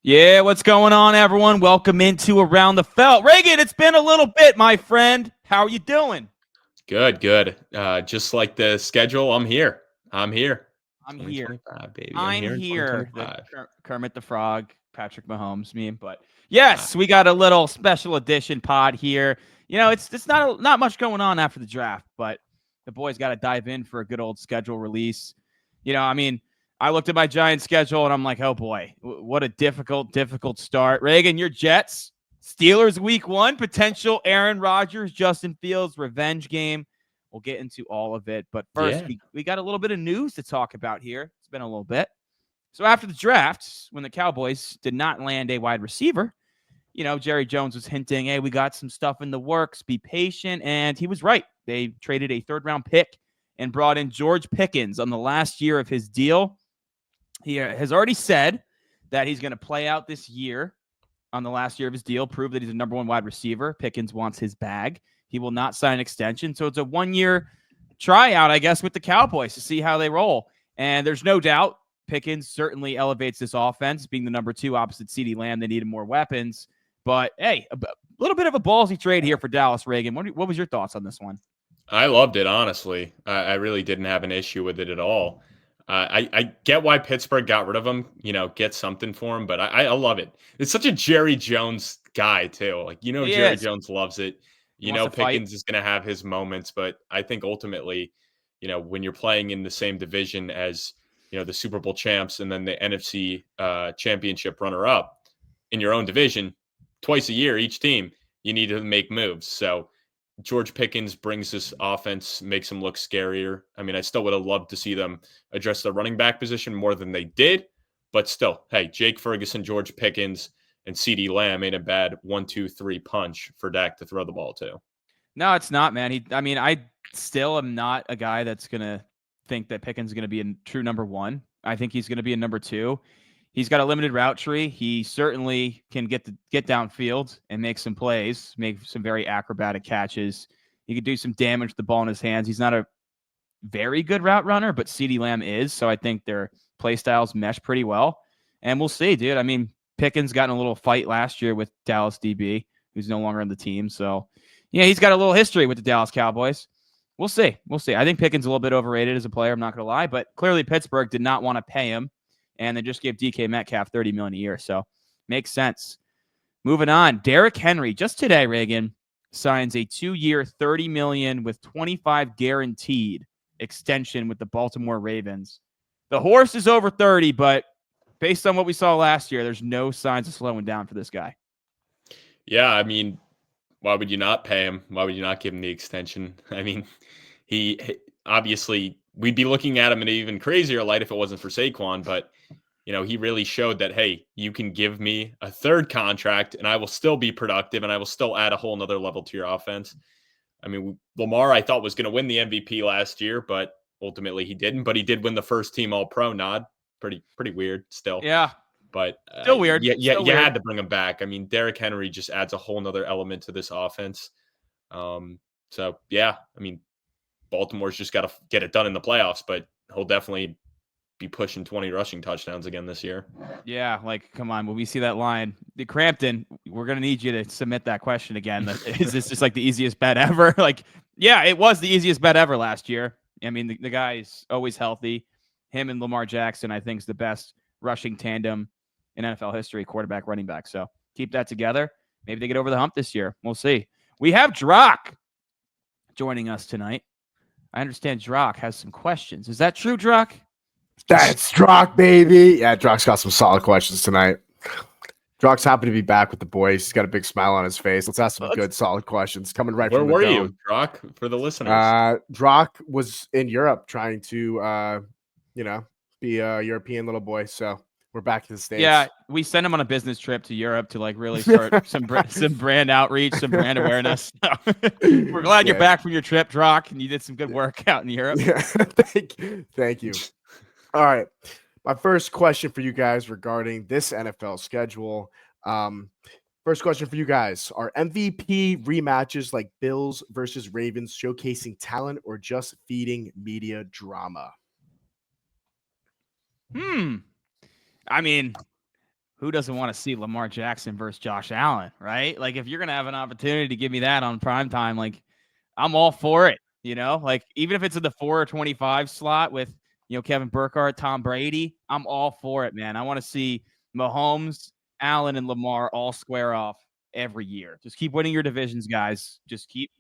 Yeah, what's going on, everyone? Welcome into Around the Felt. Reagan, it's been a little bit, my friend. How are you doing? Good. Just like the schedule, I'm here. I'm here. 2025, baby. I'm I'm here in here. The 2025. Kermit the Frog, Patrick Mahomes meme. But yes, we got a little special edition pod here. You know, it's not much going on after the draft, but the boys got to dive in for a good old schedule release. You know, I mean, I looked at my Giants schedule and I'm like, oh boy, what a difficult start. Reagan, your Jets, Steelers week 1, potential Aaron Rodgers, Justin Fields revenge game. We'll get into all of it. But first, Yeah. we got a little bit of news to talk about here. It's been a little bit. So after the draft, when the Cowboys did not land a wide receiver, you know, Jerry Jones was hinting, hey, we got some stuff in the works. Be patient. And he was right. They traded a third-round pick and brought in George Pickens on the last year of his deal. He has already said that he's going to play out this year on the last year of his deal, prove that he's a number 1 wide receiver. Pickens wants his bag. He will not sign an extension. So it's a 1-year tryout, I guess, with the Cowboys to see how they roll. And there's no doubt Pickens certainly elevates this offense, being the number 2 opposite CeeDee Lamb. They needed more weapons. But, hey, a little bit of a ballsy trade here for Dallas. Reagan, what was your thoughts on this one? I loved it, honestly. I really didn't have an issue with it at all. I get why Pittsburgh got rid of him, get something for him, but I love it. It's such a Jerry Jones guy, too. Like, He Jerry is. Jones loves it. He wants to fight. Pickens is going to have his moments, but I think ultimately, when you're playing in the same division as, the Super Bowl champs and then the NFC championship runner-up in your own division, twice a year, each team, you need to make moves. So George Pickens brings this offense, makes him look scarier. I mean, I still would have loved to see them address the running back position more than they did, but still, hey, Jake Ferguson, George Pickens, and CeeDee Lamb ain't a bad 1-2-3 punch for Dak to throw the ball to. No, it's not, man. I still am not a guy that's going to think that Pickens is going to be a true number 1. I think he's going to be a number 2. He's got a limited route tree. He certainly can get downfield and make some plays, make some very acrobatic catches. He could do some damage to the ball in his hands. He's not a very good route runner, but CeeDee Lamb is. So I think their play styles mesh pretty well. And we'll see, dude. I mean, Pickens got in a little fight last year with Dallas DB, who's no longer on the team. So, yeah, he's got a little history with the Dallas Cowboys. We'll see. I think Pickens is a little bit overrated as a player. I'm not going to lie. But clearly Pittsburgh did not want to pay him. And they just gave DK Metcalf $30 million a year. So makes sense. Moving on. Derrick Henry, just today, Reagan, signs a 2-year, $30 million with $25 guaranteed extension with the Baltimore Ravens. The horse is over 30, but based on what we saw last year, there's no signs of slowing down for this guy. Yeah, I mean, why would you not pay him? Why would you not give him the extension? I mean, he obviously, we'd be looking at him in an even crazier light if it wasn't for Saquon, but he really showed that, hey, you can give me a third contract and I will still be productive and I will still add a whole nother level to your offense. I mean, Lamar, I thought was going to win the MVP last year, but ultimately he didn't. But he did win the first team All-Pro nod. Pretty weird still. Yeah. But still weird. Yeah, you had to bring him back. I mean, Derrick Henry just adds a whole nother element to this offense. So, yeah, I mean, Baltimore's just got to get it done in the playoffs, but he'll definitely be pushing 20 rushing touchdowns again this year. Yeah, like, come on. When we see that line, the Crampton, we're going to need you to submit that question again. Is this just like the easiest bet ever? Like, yeah, it was the easiest bet ever last year. I mean, the guy's always healthy. Him and Lamar Jackson, I think, is the best rushing tandem in NFL history, quarterback, running back. So keep that together. Maybe they get over the hump this year. We'll see. We have Drock joining us tonight. I understand Drock has some questions. Is that true, Drock? That's Drock, baby. Yeah, Drock's got some solid questions tonight. Drock's happy to be back with the boys. He's got a big smile on his face. Let's ask some good, solid questions coming right from the dome. Where were you, Drock, for the listeners? Drock was in Europe trying to, be a European little boy. So we're back to the States. Yeah, we sent him on a business trip to Europe to really start some brand outreach, some brand awareness. We're glad you're back from your trip, Drock, and you did some good work out in Europe. Yeah, thank you. All right. My first question for you guys regarding this NFL schedule. First question for you guys. Are MVP rematches like Bills versus Ravens showcasing talent or just feeding media drama? I mean, who doesn't want to see Lamar Jackson versus Josh Allen, right? Like, if you're going to have an opportunity to give me that on primetime, like, I'm all for it, Like, even if it's in the 4 or 25 slot with, Kevin Burkhardt, Tom Brady, I'm all for it, man. I want to see Mahomes, Allen, and Lamar all square off every year. Just keep winning your divisions, guys. Just keep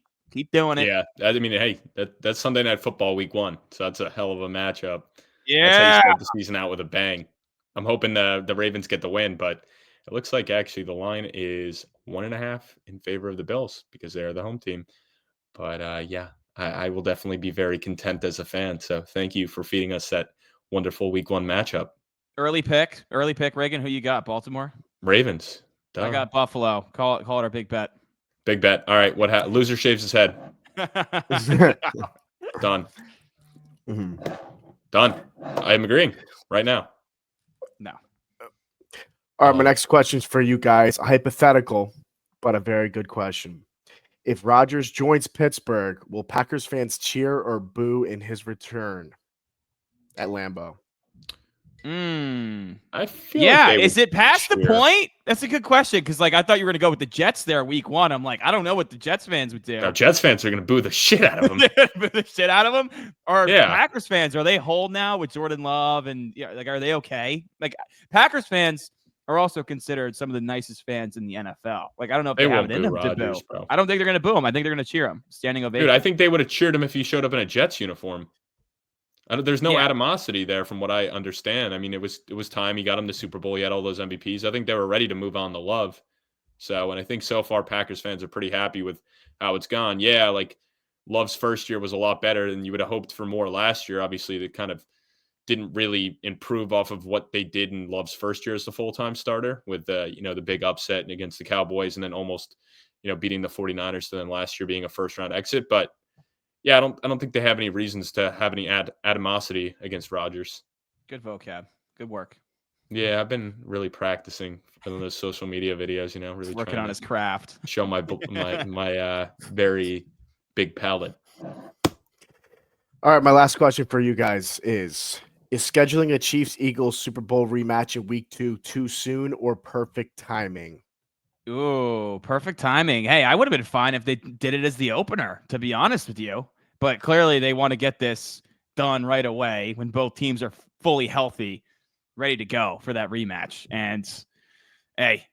doing it. Yeah, I mean, hey, that's Sunday Night Football Week 1, so that's a hell of a matchup. That's how you Yeah. start the season out with a bang. I'm hoping the Ravens get the win, but it looks like actually the line is 1.5 in favor of the Bills because they're the home team. But yeah, I will definitely be very content as a fan. So thank you for feeding us that wonderful Week 1 matchup. Early pick, Reagan. Who you got? Baltimore. Ravens. Duh. I got Buffalo. Call it our big bet. Big bet. All right, loser shaves his head. Done. Done. I am agreeing right now. No. All right, my next question is for you guys. A hypothetical, but a very good question. If Rodgers joins Pittsburgh, will Packers fans cheer or boo in his return at Lambeau? I feel like is it past cheer. the point? That's a good question because, I thought you were going to go with the Jets there week 1. I'm like, I don't know what the Jets fans would do. No, Jets fans are going to boo the shit out of him. Boo the shit out of him? Or Packers fans, are they whole now with Jordan Love? And are they okay? Like, Packers fans are also considered some of the nicest fans in the NFL. Like, I don't know if they have it in them Rodgers, to boo. Bro. I don't think they're going to boo him. I think they're going to cheer him. Standing ovation. Dude, I think they would have cheered him if he showed up in a Jets uniform. There's no animosity there from what I understand. I mean, it was time. He got him the Super Bowl. He had all those MVPs. I think they were ready to move on to Love. So, and I think so far Packers fans are pretty happy with how it's gone. Yeah, like Love's first year was a lot better than you would have hoped for more last year. Obviously, they kind of didn't really improve off of what they did in Love's first year as the full-time starter with the big upset against the Cowboys and then almost, beating the 49ers, and then last year being a first-round exit. But yeah, I don't think they have any reasons to have any animosity against Rodgers. Good vocab. Good work. Yeah, I've been really practicing for those social media videos, really working on his craft. Show my very big palette. All right, my last question for you guys is scheduling a Chiefs-Eagles Super Bowl rematch in week 2 too soon or perfect timing? Ooh, perfect timing. Hey, I would have been fine if they did it as the opener, to be honest with you. But clearly they want to get this done right away when both teams are fully healthy, ready to go for that rematch. And hey,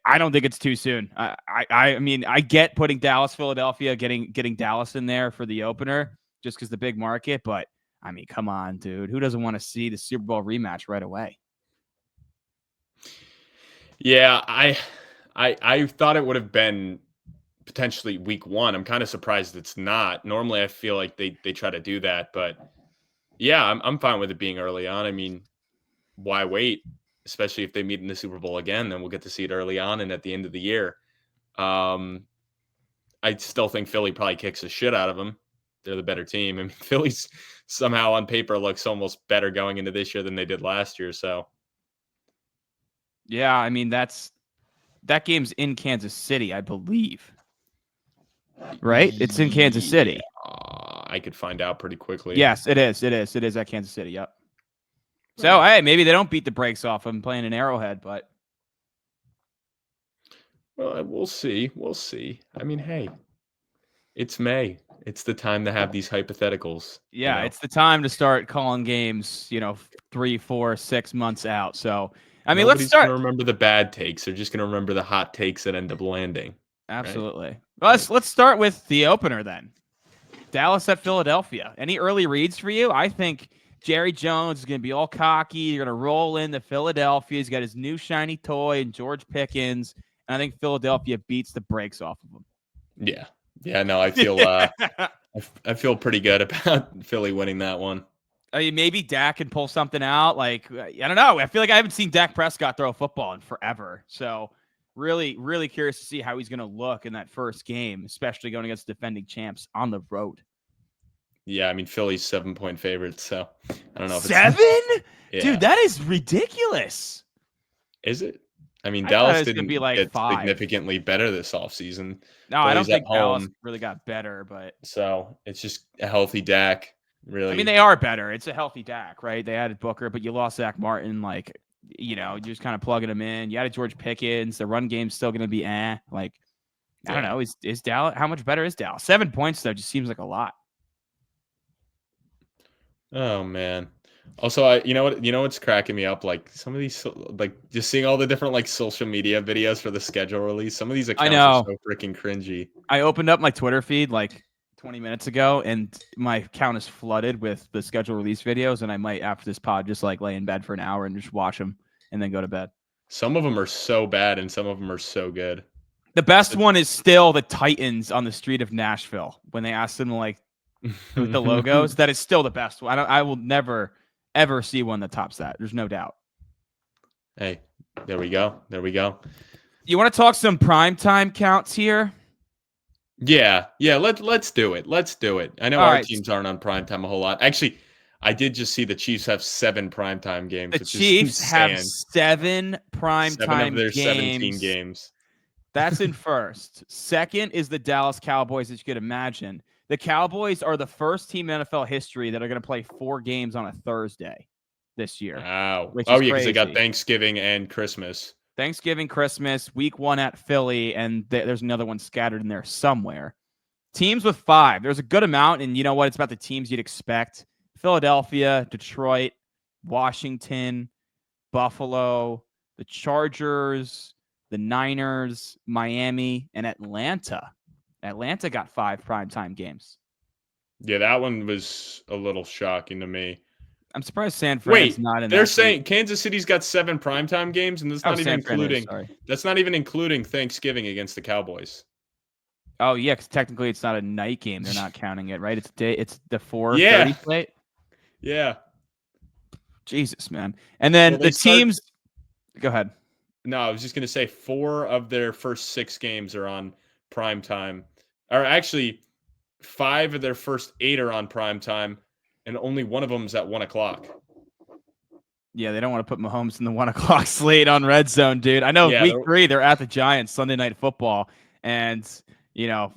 I don't think it's too soon. I mean, I get putting Dallas, Philadelphia, getting Dallas in there for the opener just because the big market. But I mean, come on, dude. Who doesn't want to see the Super Bowl rematch right away? Yeah, I thought it would have been potentially week 1. I'm kind of surprised it's not. Normally, I feel like they try to do that, but yeah, I'm fine with it being early on. I mean, why wait? Especially if they meet in the Super Bowl again, then we'll get to see it early on and at the end of the year. I still think Philly probably kicks the shit out of them. They're the better team. I mean, Philly's somehow on paper looks almost better going into this year than they did last year. So, yeah, I mean that game's in Kansas City, I believe. Right? It's in Kansas City. I could find out pretty quickly. Yes, it is. It is at Kansas City. Yep. So, hey, maybe they don't beat the brakes off them playing in Arrowhead, but. Well, we'll see. We'll see. I mean, hey, it's May. It's the time to have these hypotheticals. Yeah, it's the time to start calling games, 3, 4, 6 months out. So, I mean, Nobody's let's start. Going to remember the bad takes. They're just going to remember the hot takes that end up landing. Absolutely. Right? Well, let's start with the opener then. Dallas at Philadelphia. Any early reads for you? I think Jerry Jones is going to be all cocky. You're going to roll into Philadelphia. He's got his new shiny toy and George Pickens. And I think Philadelphia beats the brakes off of him. Yeah. Yeah, no, I feel I feel pretty good about Philly winning that one. I mean, maybe Dak can pull something out. Like, I don't know. I feel like I haven't seen Dak Prescott throw a football in forever. So really, really curious to see how he's going to look in that first game, especially going against defending champs on the road. Yeah, I mean, Philly's 7-point favorites, so I don't know if 7? Yeah. Dude, that is ridiculous. Is it? I mean, Dallas didn't be like get 5. significantly better this offseason. No, I don't think Dallas really got better, but so it's just a healthy Dak. really. I mean, they are better. It's a healthy Dak, right? They added Booker, but you lost Zach Martin. Like, you're just kind of plugging him in. You added George Pickens. The run game's still going to be Like, I don't know. Is Dallas, how much better is Dallas? 7 points, though, just seems like a lot. Oh man. Also, you know what's cracking me up? Like some of these, like just seeing all the different like social media videos for the schedule release. Some of these I accounts know. are so freaking cringy. I opened up my Twitter feed like 20 minutes ago, and my account is flooded with the schedule release videos. And I might, after this pod, just like lay in bed for an hour and just watch them and then go to bed. Some of them are so bad, and some of them are so good. The best one is still the Titans on the street of Nashville when they asked them like with the logos. That is still the best one. I will never ever see one that tops that. There's no doubt. Hey, there we go. There we go. You want to talk some primetime counts here? Yeah. Let's do it. Let's do it. I know All our right. teams aren't on primetime a whole lot. Actually, I did just see the Chiefs have 7 primetime games. The which Chiefs is have insane. 7 primetime 7 of their games. 17 games. That's in first. Second is the Dallas Cowboys, as you could imagine. The Cowboys are the first team in NFL history that are going to play 4 games on a Thursday this year. Wow. Which Oh, is yeah, because they got crazy. Thanksgiving and Christmas. Thanksgiving, Christmas, week 1 at Philly, and there's another one scattered in there somewhere. Teams with 5. There's a good amount, and you know what? It's about the teams you'd expect. Philadelphia, Detroit, Washington, Buffalo, the Chargers, the Niners, Miami, and Atlanta. Atlanta got 5 primetime games. Yeah, that one was a little shocking to me. I'm surprised San Fran's Wait, not in they're that saying group. Kansas City's got 7 primetime games, and that's not even San Fran is, including sorry. that's not even including Thanksgiving against the Cowboys. Oh yeah, because technically it's not a night game. They're not counting it, right? It's the 4:30 Yeah. slate. Yeah. Jesus, man. And then Well, the teams. Go ahead. No, I was just gonna say 4 of their first 6 games are on primetime. Or actually, 5 of their first 8 are on primetime, and only one of them is at 1:00. Yeah, they don't want to put Mahomes in the 1:00 slate on Red Zone, dude. I know week 3 they're at the Giants Sunday Night Football, and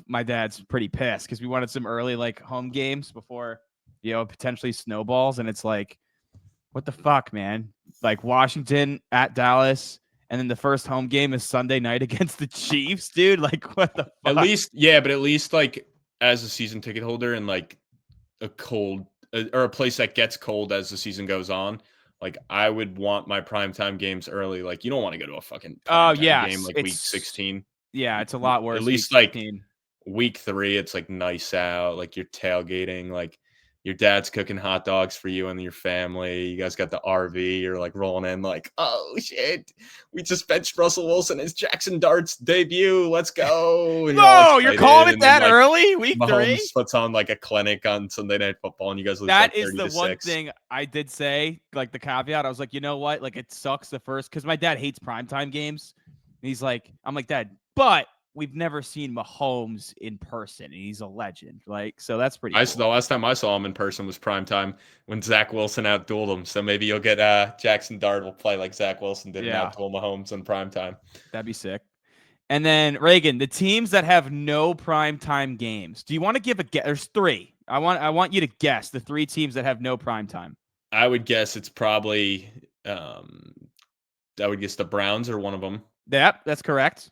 my dad's pretty pissed because we wanted some early like home games before potentially snowballs, and it's like, what the fuck, man? Like Washington at Dallas, and then the first home game is Sunday night against the Chiefs, dude. Like, what the fuck? But at least like as a season ticket holder in like a cold or a place that gets cold as the season goes on. Like, I would want my primetime games early. Like, you don't want to go to a fucking primetime game like week 16. Yeah, it's a lot worse. At least like week 3, it's like nice out. Like you're tailgating. Like your dad's cooking hot dogs for you and your family. You guys got the RV. You're like rolling in like, oh shit, we just benched Russell Wilson as Jackson Dart's debut. Let's go. And you're calling it that early? Week 3? Mahomes puts on like a clinic on Sunday Night Football and you guys lose that like 30 is the to one 6. thing I did say, like the caveat. I was like, you know what? Like, it sucks the first, because my dad hates primetime games. And he's like, I'm like, Dad, but we've never seen Mahomes in person, and he's a legend. Like, so that's pretty cool. The last time I saw him in person was primetime when Zach Wilson outdueled him. So maybe you'll get Jackson Dart will play like Zach Wilson did and outduel Mahomes in primetime. That'd be sick. And then Reagan, the teams that have no primetime games. Do you want to give a guess? There's 3. I want you to guess the 3 teams that have no primetime. I would guess it's probably I would guess the Browns are one of them. Yep, that's correct.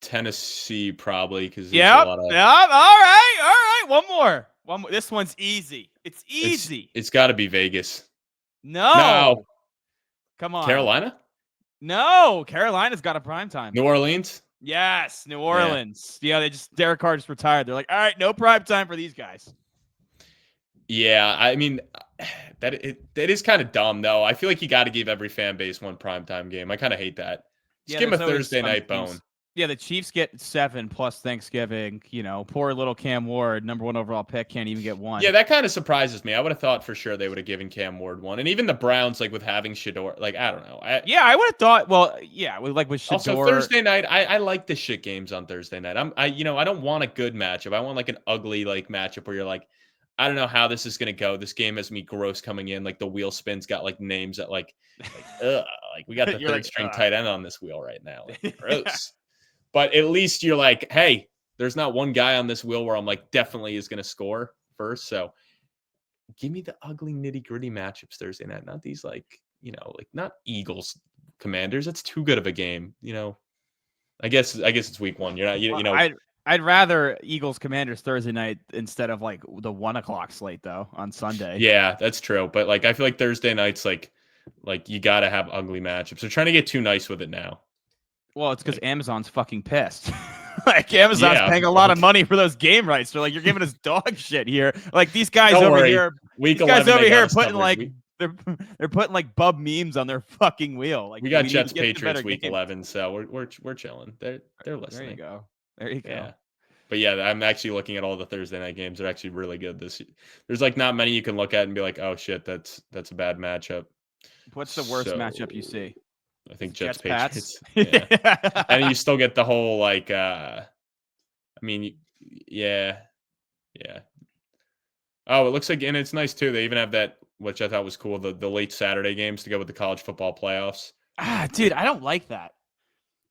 Tennessee probably because Yep. All right. One more. This one's easy. It's easy. It's got to be Vegas. No. Come on. Carolina? No. Carolina's got a primetime. New Orleans? Yes, New Orleans. Yeah, Derek Carr just retired. They're like, all right, no primetime for these guys. Yeah, I mean, that is kind of dumb though. I feel like you got to give every fan base one primetime game. I kind of hate that. Just give them a Thursday night bone. Yeah, the Chiefs get 7 plus Thanksgiving. Poor little Cam Ward, number 1 overall pick, can't even get 1. Yeah, that kind of surprises me. I would have thought for sure they would have given Cam Ward 1, and even the Browns, like with having Sheduer, like I don't know. I would have thought. Well, yeah, with Sheduer. Also, Thursday night, I like the shit games on Thursday night. I don't want a good matchup. I want like an ugly like matchup where you're like, I don't know how this is gonna go. This game has me gross coming in. Like the wheel spin's got like names that like we got the third string tight end on this wheel right now. Like, gross. But at least you're like, hey, there's not one guy on this wheel where I'm like, definitely is going to score first. So give me the ugly nitty gritty matchups Thursday night, not these not Eagles Commanders. That's too good of a game. I guess it's week one. You're not, I'd rather Eagles Commanders Thursday night instead of like the 1:00 slate though on Sunday. Yeah, that's true. But I feel like Thursday nights, like you got to have ugly matchups. They're trying to get too nice with it now. Well, it's because Amazon's fucking pissed. Amazon's paying a lot of money for those game rights. They're like, you're giving us dog shit here. Like these guys here, week 11, putting like they're putting like bub memes on their fucking wheel. Like we got Jets Patriots week 11, so we're chilling. They're listening. There you go. Yeah. But yeah, I'm actually looking at all the Thursday night games. They're actually really good this year. There's like not many you can look at and be like, oh shit, that's a bad matchup. What's the worst matchup you see? I think Jets Patriots. Yeah. And you still get the whole yeah. Oh, it looks like, and it's nice too. They even have that, which I thought was cool, the late Saturday games to go with the college football playoffs. Dude, I don't like that.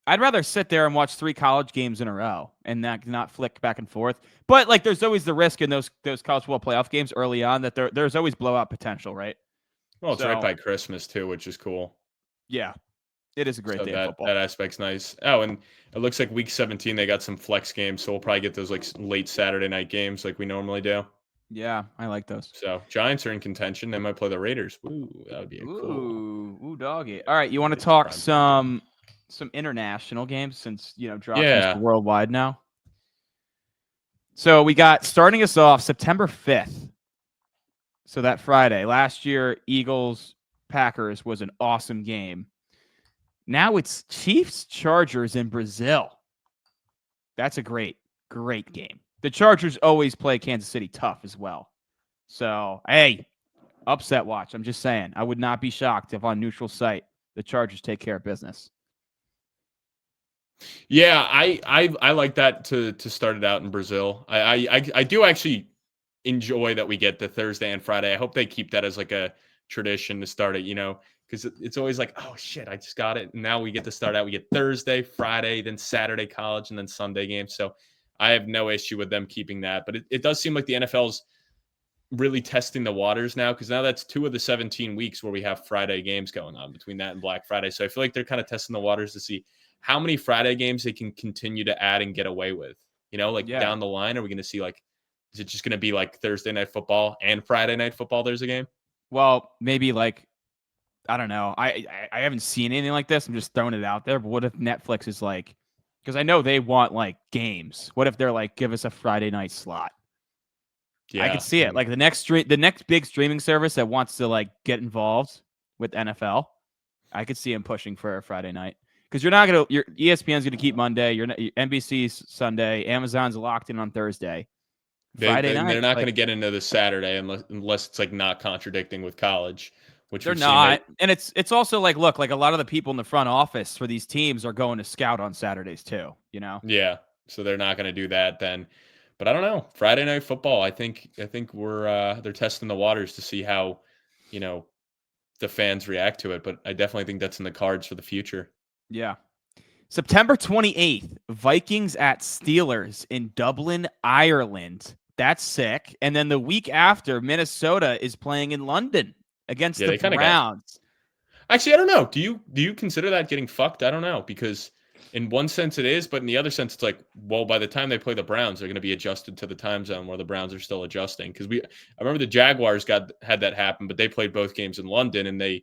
I'd rather sit there and watch 3 college games in a row and not flick back and forth. But like, there's always the risk in those college football playoff games early on that there's always blowout potential, right? Well, it's right by Christmas too, which is cool. Yeah, it is a great day of football. That aspect's nice. Oh, and it looks like week 17 they got some flex games, so we'll probably get those like late Saturday night games like we normally do. Yeah, I like those. So Giants are in contention. They might play the Raiders. Ooh, that would be cool. Ooh, doggy. All right, you want to talk some international games since Drock is worldwide now. So we got, starting us off, September 5th. So that Friday. Last year, Eagles Packers was an awesome game. Now it's Chiefs Chargers in Brazil. That's a great game. The Chargers always play Kansas City tough as well. So, hey, upset watch. I'm just saying. I would not be shocked if on neutral site the Chargers take care of business. Yeah, I like that to start it out in Brazil. I do actually enjoy that we get the Thursday and Friday. I hope they keep that as like a tradition to start it, because it's always like, oh shit, I just got it. And now we get to start out. We get Thursday, Friday, then Saturday college, and then Sunday games. So I have no issue with them keeping that. But it does seem like the NFL's really testing the waters now, because now that's 2 of the 17 weeks where we have Friday games going on between that and Black Friday. So I feel like they're kind of testing the waters to see how many Friday games they can continue to add and get away with. Down the line, are we going to see is it just going to be like Thursday night football and Friday night football? There's a game. Well, maybe I don't know. I haven't seen anything like this. I'm just throwing it out there. But what if Netflix is like, because I know they want games. What if they're like, give us a Friday night slot? Yeah, I could see it. Like the next big streaming service that wants to get involved with NFL. I could see them pushing for a Friday night, because your ESPN's going to keep Monday. Your NBC's Sunday. Amazon's locked in on Thursday. Friday night. They're not going to get into the Saturday unless it's not contradicting with college, which they're not. And it's also look, a lot of the people in the front office for these teams are going to scout on Saturdays too, Yeah. So they're not going to do that then. But I don't know. Friday night football, I think they're testing the waters to see how, the fans react to it, but I definitely think that's in the cards for the future. Yeah. September 28th, Vikings at Steelers in Dublin, Ireland. That's sick. And then the week after, Minnesota is playing in London against the Browns. Actually, I don't know. Do you consider that getting fucked? I don't know, because in one sense it is, but in the other sense it's like, well, by the time they play the Browns, they're going to be adjusted to the time zone where the Browns are still adjusting. Because I remember the Jaguars had that happen, but they played both games in London, and I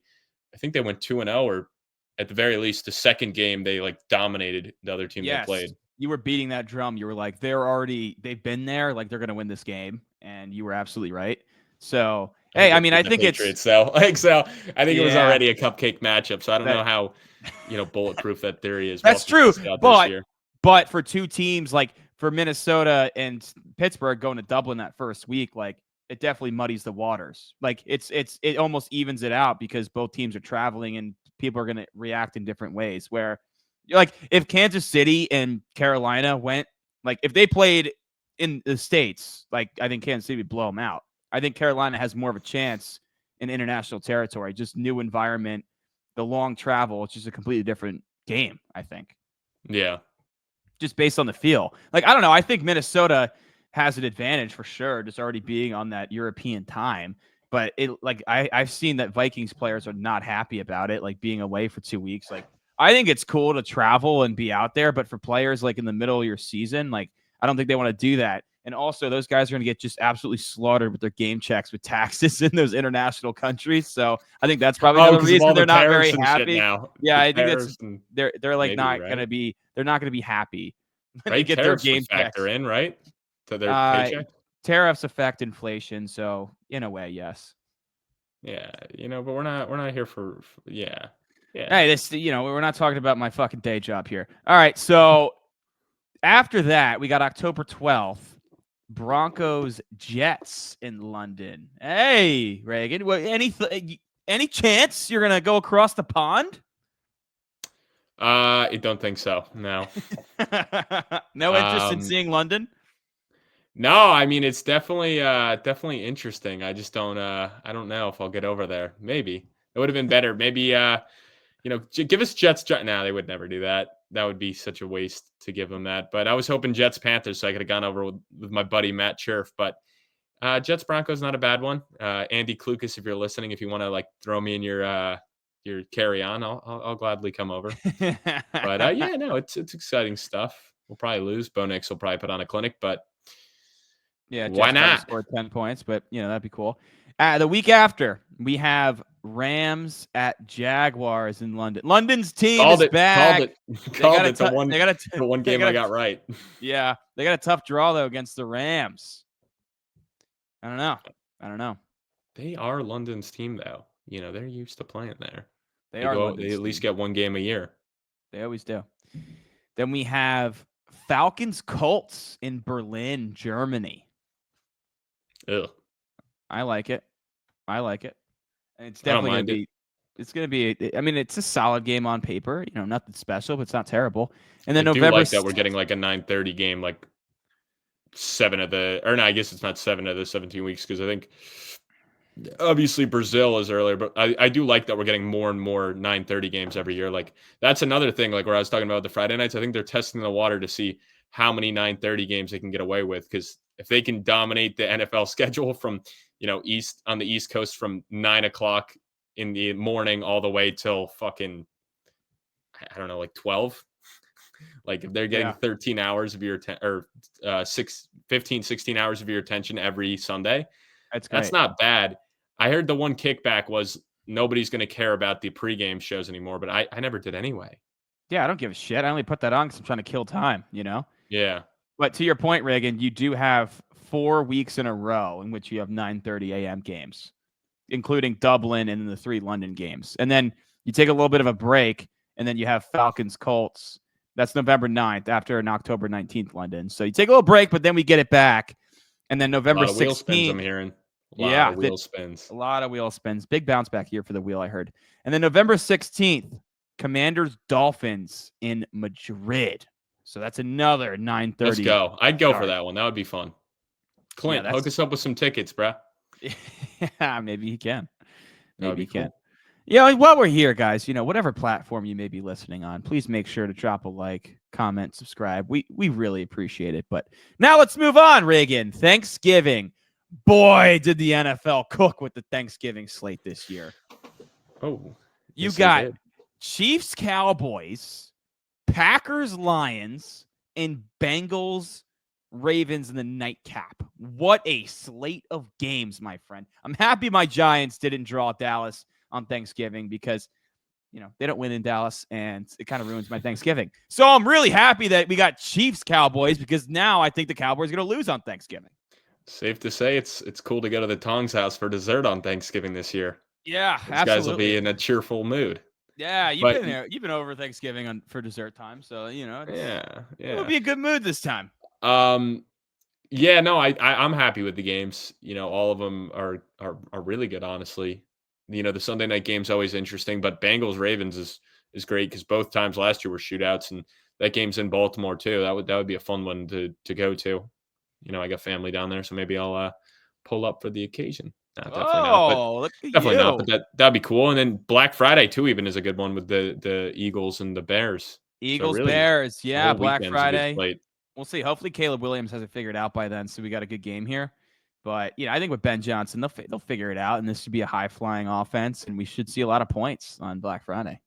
think they went 2-0, or at the very least, the second game they dominated the other team they played. You were beating that drum. You were like, they've been there, they're going to win this game, and you were absolutely right. So, hey, I think Patriots, so I think it was already a cupcake matchup. So I don't know how bulletproof that theory is. That's true. But for two teams, for Minnesota and Pittsburgh going to Dublin that first week, it definitely muddies the waters. It almost evens it out, because both teams are traveling and people are going to react in different ways. Where if Kansas City and Carolina went, if they played in the States, I think Kansas City would blow them out. I think Carolina has more of a chance in international territory, just new environment, the long travel. It's just a completely different game, I think. Yeah. Just based on the feel. I don't know. I think Minnesota has an advantage for sure, just already being on that European time. But I've seen that Vikings players are not happy about it, like being away for 2 weeks. Like, I think it's cool to travel and be out there, but for players like in the middle of your season, like I don't think they want to do that. And also, those guys are going to get just absolutely slaughtered with their game checks with taxes in those international countries. So I think that's probably another reason they're not very happy. Now. Yeah, the I think that's and they're like maybe, not right? going to be happy when they Right? get their Tariffs game would factor checks. in, right? To their paycheck. Tariffs affect inflation, so in a way, yes. Yeah, but we're not here for yeah. Hey, we're not talking about my fucking day job here. All right, so after that, we got October 12th, Broncos Jets in London. Hey, Reagan, any chance you're gonna go across the pond? I don't think so. No. No interest in seeing London? No, I mean it's definitely interesting. I just don't know if I'll get over there. Maybe. It would have been better. Maybe give us Jets. No, they would never do that. That would be such a waste to give them that. But I was hoping Jets Panthers, so I could have gone over with my buddy Matt Cherf. But Jets Broncos not a bad one. Andy Klukas, if you're listening, if you want to like throw me in your carry on, I'll gladly come over. But it's exciting stuff. We'll probably lose. Bo Nix will probably put on a clinic, but yeah, why not? Score 10 points, but that'd be cool. The week after, we have Rams at Jaguars in London. London's team is back. Called it. The one game I got right. Yeah, they got a tough draw though against the Rams. I don't know. They are London's team though. They're used to playing there. They at least get one game a year. They always do. Then we have Falcons Colts in Berlin, Germany. Ugh. I like it. And it's definitely going to be. It's going to be. I mean, it's a solid game on paper. Nothing special, but it's not terrible. And then November. Do like that we're getting like a 9:30 game, like 7 of the, or no, I guess it's not 7 of the 17 weeks because I think obviously Brazil is earlier, but I do like that we're getting more and more 9:30 games every year. Like that's another thing. Like where I was talking about the Friday nights, I think they're testing the water to see how many 9:30 games they can get away with because if they can dominate the NFL schedule from, east on the East Coast from 9 o'clock in the morning all the way till fucking, I don't know, like 12. Like if they're getting 13 hours of your 15, 16 hours of your attention every Sunday, that's not bad. I heard the one kickback was nobody's going to care about the pregame shows anymore, but I never did anyway. Yeah, I don't give a shit. I only put that on because I'm trying to kill time, Yeah. But to your point, Reagan, you do have 4 weeks in a row in which you have 9:30 a.m. games, including Dublin and the 3 London games. And then you take a little bit of a break, and then you have Falcons Colts. That's November 9th after an October 19th London. So you take a little break, but then we get it back. And then November 16th. Wheel spins, I'm hearing. A lot of wheel spins. A lot of wheel spins. Big bounce back here for the wheel, I heard. And then November 16th, Commanders Dolphins in Madrid. So that's another 9:30. Let's go. I'd go for that one. That would be fun. Clint, hook us up with some tickets, bro. Yeah, maybe he can. Maybe he can. Yeah, while we're here, guys, whatever platform you may be listening on, please make sure to drop a like, comment, subscribe. We really appreciate it. But now let's move on, Reagan. Thanksgiving. Boy, did the NFL cook with the Thanksgiving slate this year. Oh. You got Chiefs, Cowboys, Packers, Lions, and Bengals, Ravens in the nightcap. What a slate of games, my friend. I'm happy my Giants didn't draw Dallas on Thanksgiving because, they don't win in Dallas and it kind of ruins my Thanksgiving. So I'm really happy that we got Chiefs, Cowboys because now I think the Cowboys are going to lose on Thanksgiving. Safe to say it's cool to go to the Tong's house for dessert on Thanksgiving this year. Yeah, These guys will be in a cheerful mood. Yeah, you've been there. You've been over Thanksgiving for dessert time, so it would be a good mood this time. Yeah, no, I'm happy with the games. All of them are really good, honestly. The Sunday night game's always interesting, but Bengals Ravens is great because both times last year were shootouts, and that game's in Baltimore too. That would be a fun one to go to. I got family down there, so maybe I'll pull up for the occasion. Definitely not. But that'd be cool. And then Black Friday too, even is a good one with the Eagles and the Bears. Eagles, Bears, yeah, Black Friday. We'll see. Hopefully Caleb Williams has it figured out by then, so we got a good game here. But I think with Ben Johnson, they'll figure it out, and this should be a high flying offense, and we should see a lot of points on Black Friday.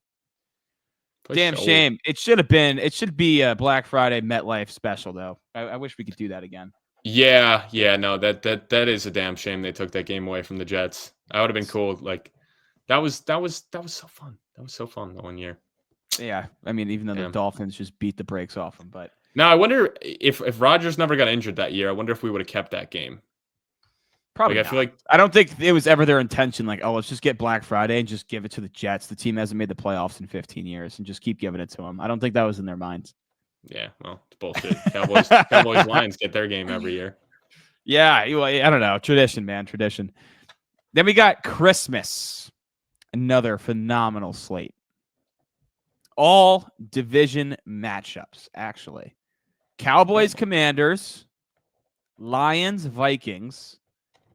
Damn shame. It should be a Black Friday MetLife special though. I wish we could do that again. Yeah, no, that is a damn shame they took that game away from the Jets. That would have been cool. Like that was so fun. That was so fun the one year. Yeah, I mean, even though the Dolphins just beat the brakes off them, but now I wonder if Rodgers never got injured that year, I wonder if we would have kept that game. Probably not. I don't think it was ever their intention. Like, oh, let's just get Black Friday and just give it to the Jets. The team hasn't made the playoffs in 15 years, and just keep giving it to them. I don't think that was in their minds. Yeah, well, it's bullshit. Cowboys Lions get their game every year. Yeah, I don't know. Tradition, man, tradition. Then we got Christmas, another phenomenal slate. All division matchups, actually. Cowboys, Commanders, Lions, Vikings,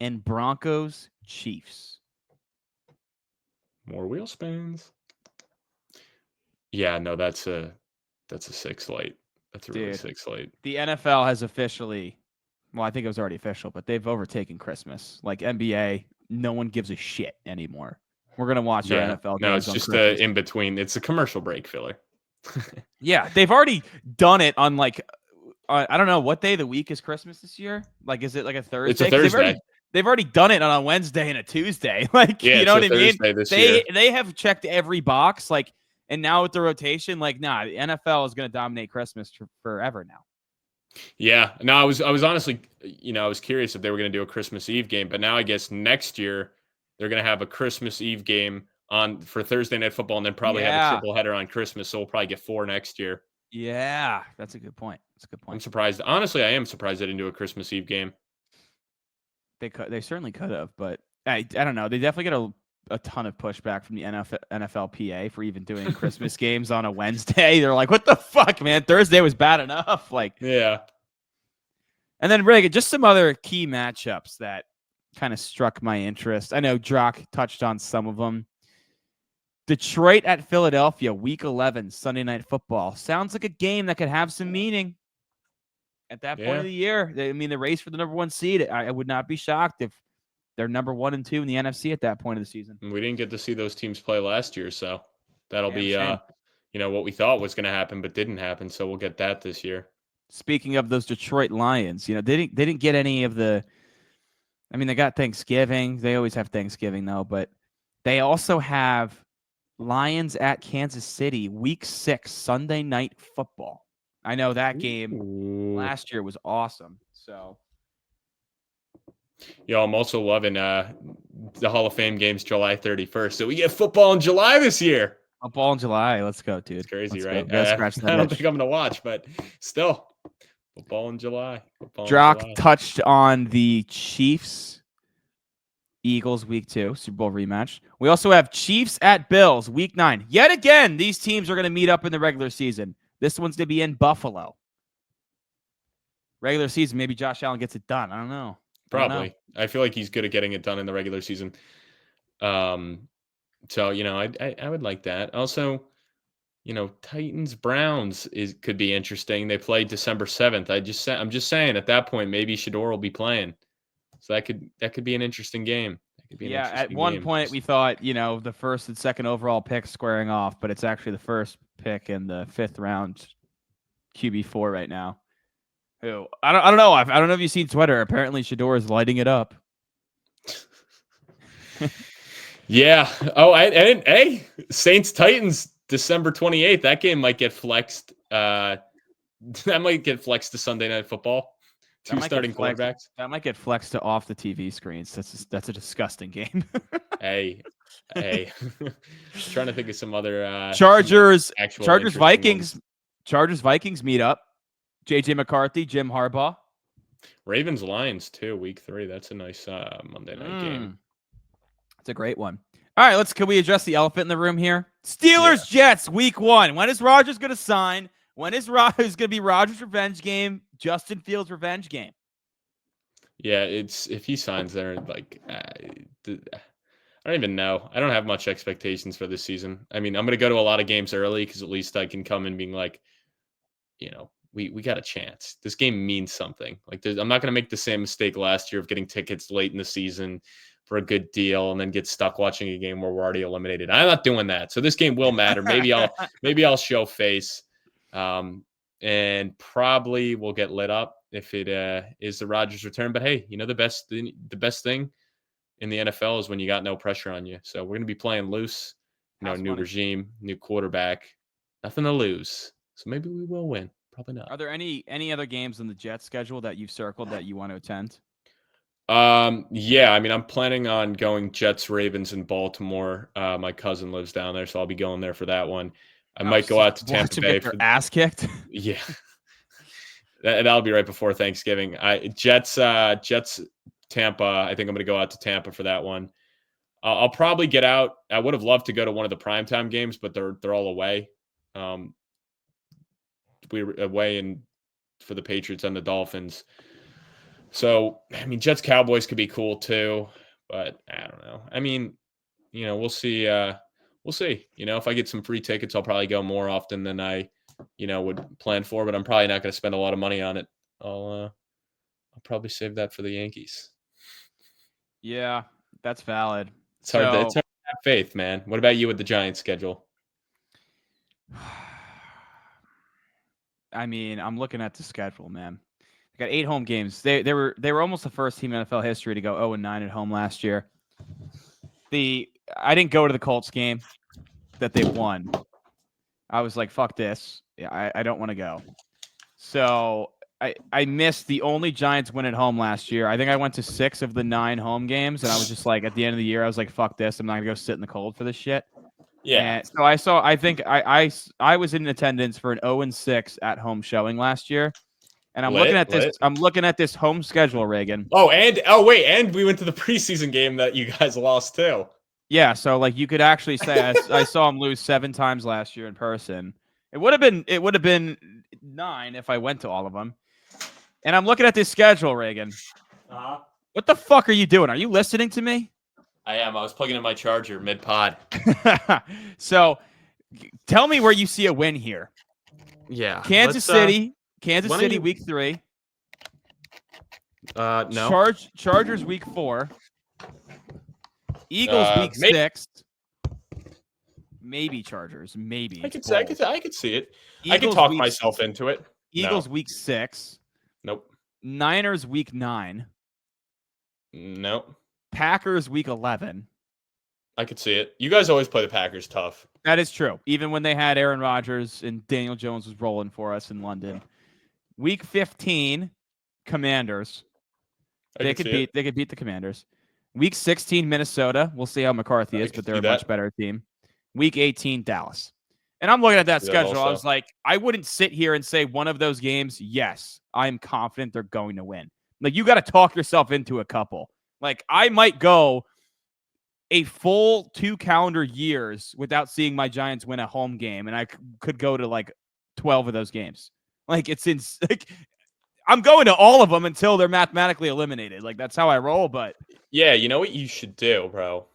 and Broncos, Chiefs. More wheel spins. Yeah, no, that's a sick slate. That's a really sick slate. The NFL has officially, well, I think it was already official, but they've overtaken Christmas. Like NBA, no one gives a shit anymore. We're going to watch our NFL games. No, it's just the in between. It's a commercial break filler. Yeah, they've already done it on I don't know, what day of the week is Christmas this year? Like, is it like a Thursday? It's a Thursday. They've already done it on a Wednesday and a Tuesday. Like, you know what I mean? They have checked every box. Like, and now with the rotation, like, nah, the NFL is going to dominate Christmas forever now. Yeah. No, I was honestly, I was curious if they were going to do a Christmas Eve game, but now I guess next year they're going to have a Christmas Eve game for Thursday Night Football, and then probably have a triple header on Christmas. So we'll probably get 4 next year. Yeah, that's a good point. I'm surprised. Honestly, I am surprised they didn't do a Christmas Eve game. They certainly could have, but I don't know. They definitely get a ton of pushback from the NFLPA for even doing Christmas games on a Wednesday. They're like, what the fuck, man? Thursday was bad enough. Like, yeah. And then Reagan, just some other key matchups that kind of struck my interest. I know Drock touched on some of them. Detroit at Philadelphia, Week 11, Sunday Night Football. Sounds like a game that could have some meaning at that point of the year. I mean, the race for the number 1 seed, I would not be shocked if they're number 1 and 2 in the NFC at that point of the season. We didn't get to see those teams play last year, so that'll be what we thought was going to happen, but didn't happen. So we'll get that this year. Speaking of those Detroit Lions, they didn't get any of the. I mean, they got Thanksgiving. They always have Thanksgiving though, but they also have Lions at Kansas City, Week 6, Sunday Night Football. I know that game last year was awesome. So. Yo, I'm also loving the Hall of Fame games July 31st. So we get football in July this year. Football in July. Let's go, dude. It's crazy, Let's right? I don't think I'm going to watch, but still. Football in July. Drock touched on the Chiefs, Eagles, Week 2, Super Bowl rematch. We also have Chiefs at Bills, Week 9. Yet again, these teams are going to meet up in the regular season. This one's going to be in Buffalo. Regular season, maybe Josh Allen gets it done. I don't know. Probably. I feel like he's good at getting it done in the regular season. So, I would like that. Also, Titans Browns could be interesting. They play December 7th. I'm just saying at that point maybe Sheduer will be playing. So that could be an interesting game. At one point we thought, the first and second overall pick squaring off, but it's actually the first pick in the 5th round QB4 right now. Who I don't know. I don't know if you've seen Twitter. Apparently Sheduer is lighting it up. Yeah. Oh, I didn't. Hey, Saints Titans December 28th. That game might get flexed. That might get flexed to Sunday Night Football. 2 starting quarterbacks. That might get flexed to off the TV screens. That's a disgusting game. Hey. Trying to think of some other Chargers Vikings. Chargers Vikings meet up. JJ McCarthy, Jim Harbaugh. Ravens Lions too, Week 3. That's a nice Monday night game. It's a great one. All right, can we address the elephant in the room here? Steelers Jets, Week 1. When is Rodgers going to sign? When is going to be Rodgers' revenge game? Justin Fields' revenge game? Yeah, it's if he signs there, like I don't even know. I don't have much expectations for this season. I mean, I'm going to go to a lot of games early because at least I can come in being like, we got a chance. This game means something. Like I'm not going to make the same mistake last year of getting tickets late in the season for a good deal and then get stuck watching a game where we're already eliminated. I'm not doing that. So this game will matter. Maybe I'll show face, and probably we'll get lit up if it is the Rodgers return. But hey, the best thing in the NFL is when you got no pressure on you. So we're going to be playing loose. New regime, new quarterback, nothing to lose. So maybe we will win. Probably not. Are there any other games on the Jets schedule that you've circled that you want to attend? Yeah, I mean, I'm planning on going Jets, Ravens, in Baltimore. My cousin lives down there, so I'll be going there for that one. I might go out to Tampa Bay for ass kicked. Yeah, that'll be right before Thanksgiving. Jets, Tampa. I think I'm going to go out to Tampa for that one. I'll probably get out. I would have loved to go to one of the primetime games, but they're all away. We're away for the Patriots and the Dolphins. So, I mean, Jets Cowboys could be cool too, but I don't know. I mean, we'll see. We'll see. If I get some free tickets, I'll probably go more often than I, would plan for. But I'm probably not going to spend a lot of money on it. I'll probably save that for the Yankees. Yeah, that's valid. It's hard to have faith, man. What about you with the Giants schedule? I mean, I'm looking at the schedule, man. They got 8 home games. They were almost the first team in NFL history to go 0-9 at home last year. I didn't go to the Colts game that they won. I was like, fuck this. I don't want to go. So I missed the only Giants win at home last year. I think I went to 6 of the 9 home games, and I was just like, at the end of the year, I was like, fuck this. I'm not gonna go sit in the cold for this shit. Yeah. And so I was in attendance for an 0-6 at home showing last year. And I'm looking at this. I'm looking at this home schedule, Reagan. And we went to the preseason game that you guys lost too. Yeah, so like you could actually say I saw him lose 7 times last year in person. It would have been 9 if I went to all of them. And I'm looking at this schedule, Reagan. Uh-huh. What the fuck are you doing? Are you listening to me? I am. I was plugging in my charger mid-pod. So, tell me where you see a win here. Yeah. Kansas City, week 3. No. Chargers week 4. Eagles week 6. Maybe Chargers. Maybe. I could see it. Eagles I can talk myself into it. Eagles week 6. Nope. Niners week 9. Nope. Packers week 11. I could see it. You guys always play the Packers tough. That is true. Even when they had Aaron Rodgers and Daniel Jones was rolling for us in London. Week 15, Commanders. They could beat the Commanders. Week 16, Minnesota. We'll see how McCarthy is, but they're a much better team. Week 18, Dallas. And I'm looking at that schedule. I was like, I wouldn't sit here and say one of those games, yes, I'm confident they're going to win. Like, you got to talk yourself into a couple. Like, I might go a full 2 calendar years without seeing my Giants win a home game, and I could go to like 12 of those games. Like, I'm going to all of them until they're mathematically eliminated. Like, that's how I roll. But yeah, you know what you should do, bro?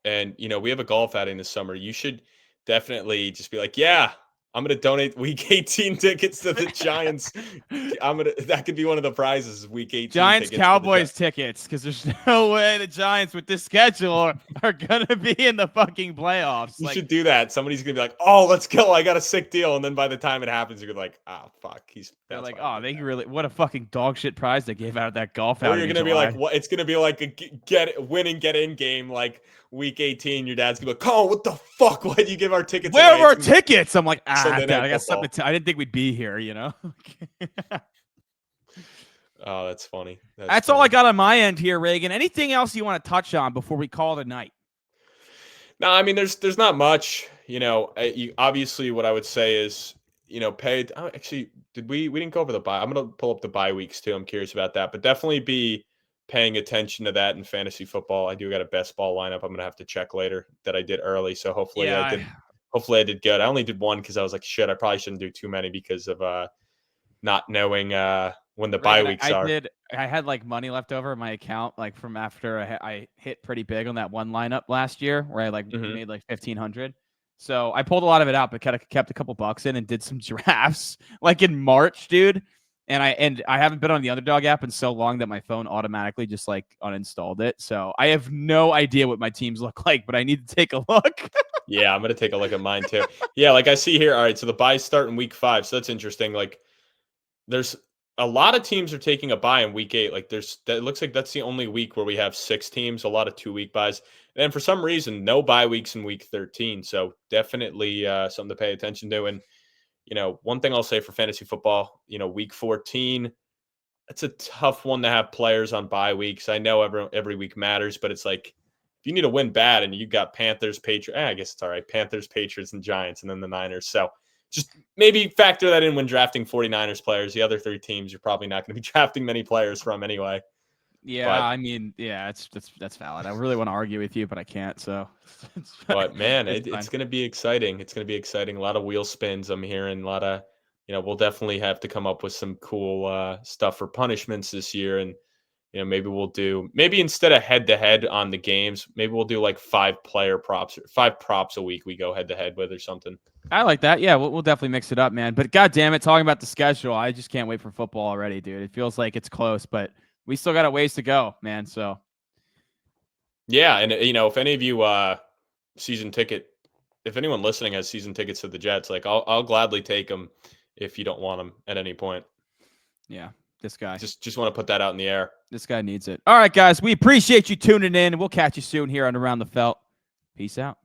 And we have a golf outing this summer. You should definitely just be like, yeah, I'm going to donate week 18 tickets to the Giants. That could be one of the prizes, week 18 Giants Cowboys tickets, because there's no way the Giants with this schedule are going to be in the fucking playoffs. You should do that. Somebody's going to be like, oh, let's go. I got a sick deal. And then by the time it happens, you're like, oh, fuck. They're like, oh, they really, what a fucking dog shit prize they gave out at that golf outing. Or you're going to be like, what? It's going to be like a win and get in game, like week 18. Your dad's going to be like, oh, what the fuck? Why'd you give our tickets Where away? are our tickets? I'm like, Dad, I got something to I didn't think we'd be here, Oh, that's funny. That's all I got on my end here, Reagan. Anything else you want to touch on before we call it a night? No, I mean, there's not much. Obviously, what I would say is, pay. Oh, actually, we didn't go over the bye? I'm gonna pull up the bye weeks too. I'm curious about that, but definitely be paying attention to that in fantasy football. I do got a best ball lineup. I'm gonna have to check later that I did early, so hopefully I did. Hopefully I did good. I only did one because I was like, shit, I probably shouldn't do too many because of not knowing when the bye weeks are. I had like money left over in my account, like from after I hit pretty big on that one lineup last year where I made like 1,500. So I pulled a lot of it out, but kept a couple bucks in and did some drafts like in March, dude. And I haven't been on the Underdog app in so long that my phone automatically just like uninstalled it. So I have no idea what my teams look like, but I need to take a look. Yeah, I'm gonna take a look at mine too. Yeah, like I see here. All right, so the buys start in week 5, so that's interesting. Like, there's a lot of teams are taking a bye in week 8. Like, that looks like that's the only week where we have 6 teams. A lot of 2-week buys, and for some reason, no bye weeks in week 13. So definitely something to pay attention to. And one thing I'll say for fantasy football, week 14. It's a tough one to have players on bye weeks. I know every week matters, but it's like if you need to win bad and you got Panthers, Patriots, I guess it's all right. Panthers, Patriots, and Giants, and then the Niners. So just maybe factor that in when drafting 49ers players. The other 3 teams, you're probably not going to be drafting many players from anyway. Yeah, But, I mean, yeah, that's valid. I really want to argue with you, but I can't. So, but man, it's it's going to be exciting. It's going to be exciting. A lot of wheel spins. I'm hearing a lot of, we'll definitely have to come up with some cool stuff for punishments this year. And maybe instead of head to head on the games, maybe we'll do like 5 props a week we go head to head with or something. I like that. Yeah, we'll definitely mix it up, man. But God damn it, talking about the schedule, I just can't wait for football already, dude. It feels like it's close, but we still got a ways to go, man. So yeah, and if any of you if anyone listening has season tickets to the Jets, like I'll gladly take them if you don't want them at any point. Yeah, this guy just want to put that out in the air. This guy needs it. All right, guys, we appreciate you tuning in. We'll catch you soon here on Around the Felt. Peace out.